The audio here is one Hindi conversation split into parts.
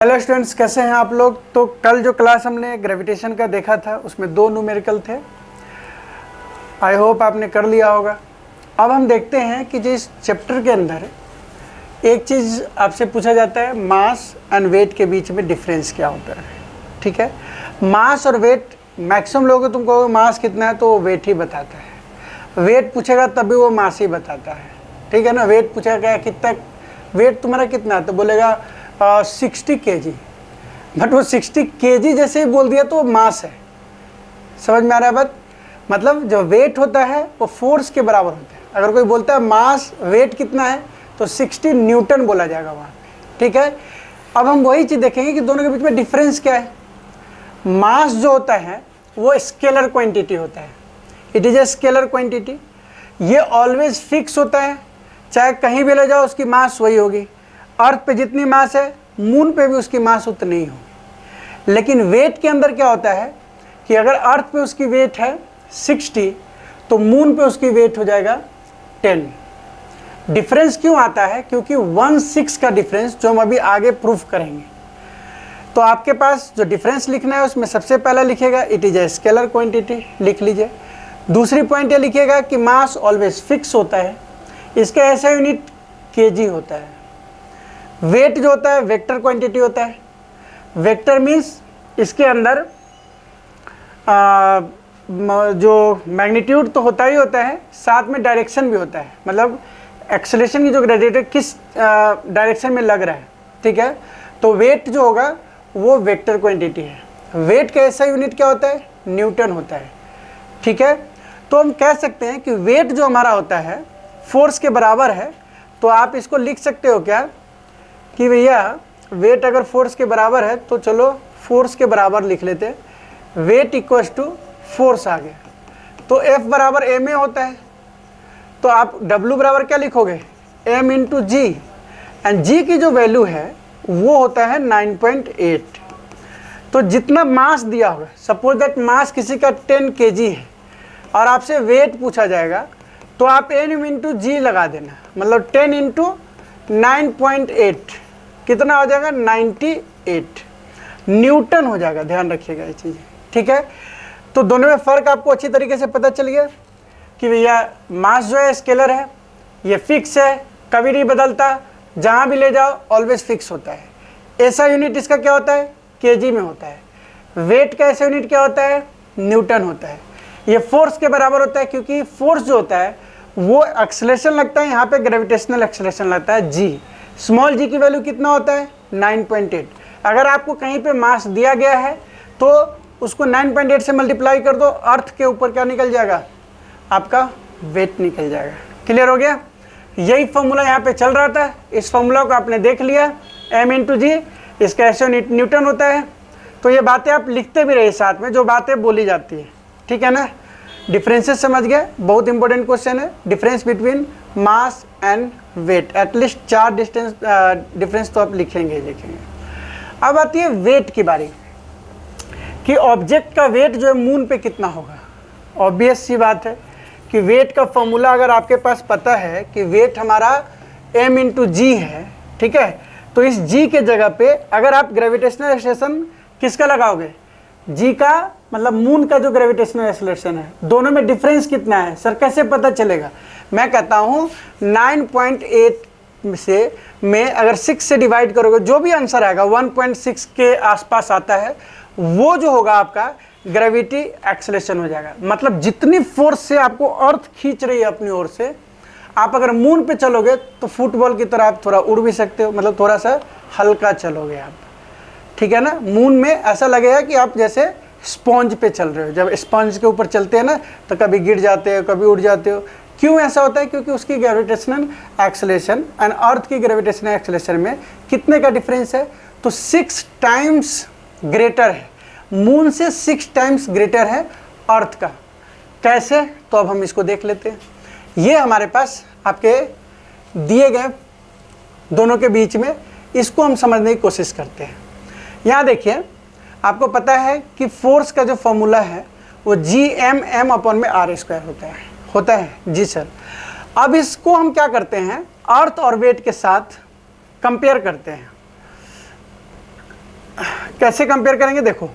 हेलो स्टूडेंट्स, कैसे हैं आप लोग। तो कल जो क्लास हमने ग्रेविटेशन का देखा था उसमें 2 न्यूमेरिकल थे। आई होप आपने कर लिया होगा। अब हम देखते हैं कि जो इस चैप्टर के अंदर एक चीज़ आपसे पूछा जाता है, मास एंड वेट के बीच में डिफरेंस क्या होता है। ठीक है, मास और वेट, मैक्सिमम लोग तुम कहोगे मास कितना है तो वो वेट ही बताता है। वेट पूछेगा तब भी वो मास ही बताता है। ठीक है ना, वेट पूछेगा कितना वेट तुम्हारा कितना है तो बोलेगा 60 kg, बट वो 60 kg जैसे ही बोल दिया तो वो मास है। समझ में आ रहा है बात। मतलब जो वेट होता है वो फोर्स के बराबर होता है। अगर कोई बोलता है मास वेट कितना है तो 60 न्यूटन बोला जाएगा वहाँ पे। ठीक है, अब हम वही चीज़ देखेंगे कि दोनों के बीच में डिफरेंस क्या है। मास जो होता है वो स्केलर क्वांटिटी होता है, it is a scalar quantity. ये ऑलवेज फिक्स होता है, चाहे कहीं भी ले जाओ उसकी मास वही होगी। अर्थ पे जितनी मास है मून पे भी उसकी मास उतनी ही होगी। लेकिन वेट के अंदर क्या होता है कि अगर अर्थ पे उसकी वेट है 60 तो मून पे उसकी वेट हो जाएगा 10। डिफरेंस क्यों आता है? क्योंकि 1/6 का डिफरेंस जो हम अभी आगे प्रूफ करेंगे। तो आपके पास जो डिफरेंस लिखना है उसमें सबसे पहला लिखेगा it is a scalar quantity, लिख लीजिए। दूसरी पॉइंट ये लिखिएगा कि मास ऑलवेज फिक्स होता है, इसका ऐसा यूनिट केजी होता है। वेट जो होता है वेक्टर क्वांटिटी होता है। वेक्टर मीन्स इसके अंदर जो मैग्नीट्यूड तो होता ही होता है, साथ में डायरेक्शन भी होता है। मतलब एक्सेलरेशन की जो ग्रेडिएटर किस डायरेक्शन में लग रहा है। ठीक है, तो वेट जो होगा वो वेक्टर क्वांटिटी है। वेट का ऐसा यूनिट क्या होता है? न्यूटन होता है। ठीक है, तो हम कह सकते हैं कि वेट जो हमारा होता है फोर्स के बराबर है। तो आप इसको लिख सकते हो क्या कि भैया वेट अगर फोर्स के बराबर है तो चलो फोर्स के बराबर लिख लेते हैं। वेट इक्वल्स टू फोर्स आ गया, तो F बराबर m ए होता है। तो आप W बराबर क्या लिखोगे? m इंटू जी, एंड जी की जो वैल्यू है वो होता है 9.8। तो जितना मास दिया होगा, सपोज दैट मास किसी का 10 kg है और आपसे वेट पूछा जाएगा तो आप m इंटू जी लगा देना। मतलब 10 इंटू 9.8 कितना हो जाएगा? 98 न्यूटन हो जाएगा। ध्यान रखिएगा ये चीज़। ठीक है, तो दोनों में फ़र्क आपको अच्छी तरीके से पता चल गया कि भैया मास जो है स्केलर है, ये फिक्स है, कभी नहीं बदलता, जहाँ भी ले जाओ ऑलवेज फिक्स होता है। ऐसा यूनिट इसका क्या होता है? केजी में होता है। वेट का ऐसा यूनिट क्या होता है? न्यूटन होता है। ये फोर्स के बराबर होता है क्योंकि फोर्स जो होता है वो एक्सेलरेशन लगता है, यहाँ पे ग्रेविटेशनल एक्सेलरेशन लगता है जी। स्मॉल जी की वैल्यू कितना होता है? 9.8। अगर आपको कहीं पे मास दिया गया है तो उसको 9.8 से मल्टीप्लाई कर दो, अर्थ के ऊपर क्या निकल जाएगा? आपका वेट निकल जाएगा। क्लियर हो गया? यही फॉर्मूला यहाँ पे चल रहा था। इस फॉर्मूला को आपने देख लिया, m इंटू जी, इसका ऐसे न्यूटन होता है। तो ये बातें आप लिखते भी रहिए साथ में, जो बातें बोली जाती है। ठीक है ना, डिफरेंसेस समझ गए? बहुत इंपॉर्टेंट क्वेश्चन है, difference between mass and weight. At least 4 difference तो आप लिखेंगे। अब आती है वेट की बारी कि ऑब्जेक्ट का वेट जो है मून पे कितना होगा। ऑब्वियस सी बात है कि वेट का फॉर्मूला अगर आपके पास पता है कि वेट हमारा m इंटू जी है, ठीक है, तो इस g के जगह पे अगर आप ग्रेविटेशनल एक्सेलरेशन किसका लगाओगे? g का, मतलब मून का जो ग्रेविटेशनल एक्सेलरेशन है, दोनों में डिफरेंस कितना है सर, कैसे पता चलेगा? मैं कहता हूँ 9.8 से में अगर 6 से डिवाइड करोगे, जो भी आंसर आएगा 1.6 के आसपास आता है, वो जो होगा आपका ग्रेविटी एक्सेलरेशन हो जाएगा। मतलब जितनी फोर्स से आपको अर्थ खींच रही है अपनी ओर से, आप अगर मून पे चलोगे तो फुटबॉल की तरह आप थोड़ा उड़ भी सकते हो, मतलब थोड़ा सा हल्का चलोगे आप। ठीक है ना, मून में ऐसा लगेगा कि आप जैसे स्पॉन्ज पे चल रहे हो। जब स्पॉन्ज के ऊपर चलते हैं ना तो कभी गिर जाते हो, कभी उड़ जाते हो। क्यों ऐसा होता है? क्योंकि उसकी ग्रेविटेशनल एक्सेलरेशन एंड अर्थ की ग्रेविटेशनल एक्सेलरेशन में कितने का डिफरेंस है? तो 6 टाइम्स ग्रेटर है। मून से 6 टाइम्स ग्रेटर है अर्थ का। कैसे? तो अब हम इसको देख लेते हैं। ये हमारे पास आपके दिए गए दोनों के बीच में, इसको हम समझने की कोशिश करते हैं। यहाँ देखिए, आपको पता है कि फोर्स का जो फॉर्मूला है वो Gm/m/r² होता है। जी सर। अब इसको हम क्या करते हैं? अर्थ और वेट के साथ कंपेयर करते हैं। कैसे कंपेयर करेंगे, देखो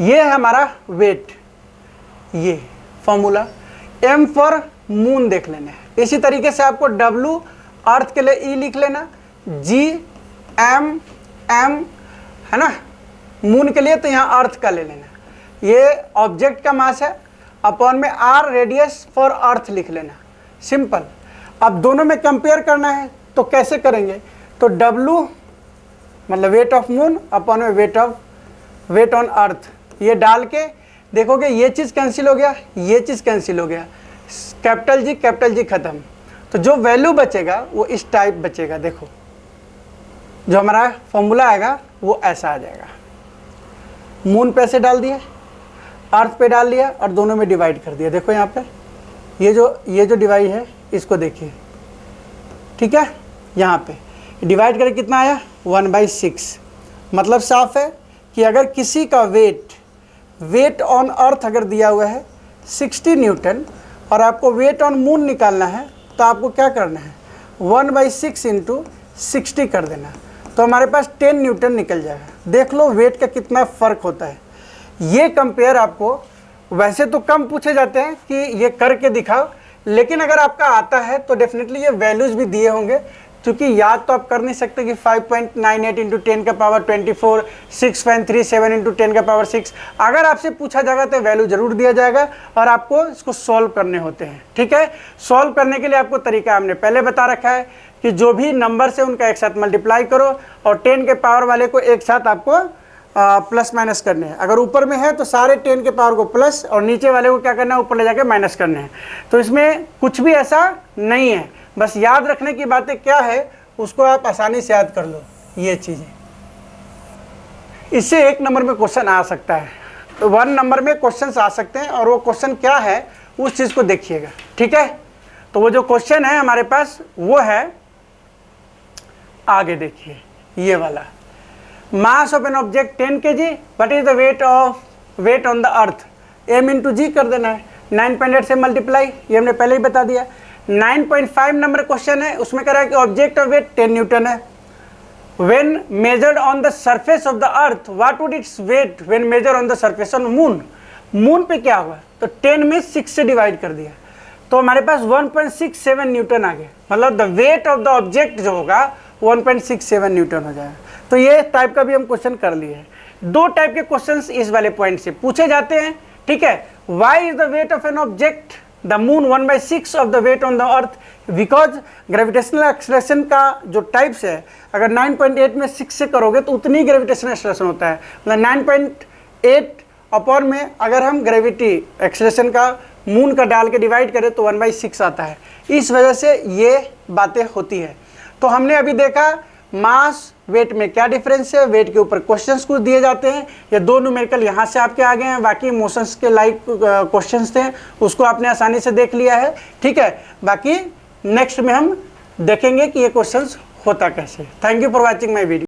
ये है हमारा वेट, ये फॉर्मूला, m फॉर मून देख लेना है। इसी तरीके से आपको w अर्थ के लिए e लिख लेना, g m m है ना, मून के लिए तो यहाँ अर्थ का ले लेना, ये ऑब्जेक्ट का मास है, अपॉन में r रेडियस फॉर अर्थ लिख लेना, सिंपल। अब दोनों में कंपेयर करना है तो कैसे करेंगे, तो w मतलब वेट ऑफ मून अपॉन में वेट ऑन अर्थ, ये डाल के देखोगे ये चीज़ कैंसिल हो गया, ये चीज़ कैंसिल हो गया, कैपिटल जी खत्म। तो जो वैल्यू बचेगा वो इस टाइप बचेगा, देखो जो हमारा फॉर्मूला आएगा वो ऐसा आ जाएगा। मून पे ऐसे डाल दिया, अर्थ पे डाल लिया और दोनों में डिवाइड कर दिया। देखो यहाँ पे ये जो डिवाइड है इसको देखिए, ठीक है, यहाँ पे डिवाइड करके कितना आया 1/6। मतलब साफ है कि अगर किसी का वेट ऑन अर्थ अगर दिया हुआ है 60 न्यूटन और आपको वेट ऑन मून निकालना है तो आपको क्या करना है 1/6 × 60 कर देना, तो हमारे पास 10 न्यूटन निकल जाएगा। देख लो वेट का कितना फ़र्क होता है। ये कंपेयर आपको वैसे तो कम पूछे जाते हैं कि ये करके दिखाओ, लेकिन अगर आपका आता है तो डेफिनेटली ये वैल्यूज़ भी दिए होंगे, क्योंकि याद तो आप कर नहीं सकते कि 5.98 × 10 का पावर 24, 6.37 × 10 का पावर 6। अगर आपसे पूछा जाएगा तो वैल्यू जरूर दिया जाएगा और आपको इसको सॉल्व करने होते हैं, ठीक है। सॉल्व करने के लिए आपको तरीका हमने पहले बता रखा है कि जो भी नंबर से उनका एक साथ मल्टीप्लाई करो और 10 के पावर वाले को एक साथ आपको प्लस माइनस करने हैं। अगर ऊपर में है तो सारे 10 के पावर को प्लस और नीचे वाले को क्या करना है ऊपर ले जाके माइनस करने हैं। तो इसमें कुछ भी ऐसा नहीं है, बस याद रखने की बातें क्या है उसको आप आसानी से याद कर लो। ये चीज़ें इससे 1 नंबर में क्वेश्चन आ सकता है, तो 1 नंबर में क्वेश्चन आ सकते हैं और वो क्वेश्चन क्या है उस चीज़ को देखिएगा, ठीक है। तो वो जो क्वेश्चन है हमारे पास वो है, आगे देखिए ये वाला, mass of an object 10 kg, what is the weight on the earth, m × g कर देना है, 9.8 से मल्टीप्लाई, ये हमने पहले ही बता दिया। 9.5 नंबर क्वेश्चन है, उसमें कह रहा है कि ऑब्जेक्ट ऑफ वेट 10 न्यूटन है। When measured on the surface of the earth what would its weight when major on the surface on moon, moon पे क्या हुआ, तो 10 में 6 से डिवाइड कर दिया तो हमारे पास 1.67 न्यूटन आ गया। मतलब the weight of the object जो होगा 1.67 न्यूटन हो जाएगा। तो ये टाइप का भी हम क्वेश्चन कर लिए हैं। 2 टाइप के क्वेश्चंस इस वाले पॉइंट से पूछे जाते हैं, ठीक है। Why is the weight of an object the moon 1/6 of the weight on the earth, because gravitational acceleration का जो टाइप्स है अगर 9.8 में 6 से करोगे तो उतनी ग्रेविटेशनल एक्सलेशन होता है। मतलब 9.8 अपॉन में अगर हम ग्रेविटी एक्सलेशन का मून का डाल के डिवाइड करें तो 1/6 आता है। इस वजह से ये बातें होती है। तो हमने अभी देखा मास वेट में क्या डिफरेंस है, वेट के ऊपर क्वेश्चंस कुछ दिए जाते हैं, ये 2 न्यूमेरिकल यहाँ से आपके आ गए हैं, बाकी मोशंस के लाइक क्वेश्चंस थे उसको आपने आसानी से देख लिया है, ठीक है। बाकी नेक्स्ट में हम देखेंगे कि ये क्वेश्चंस होता कैसे। Thank you for watching my video.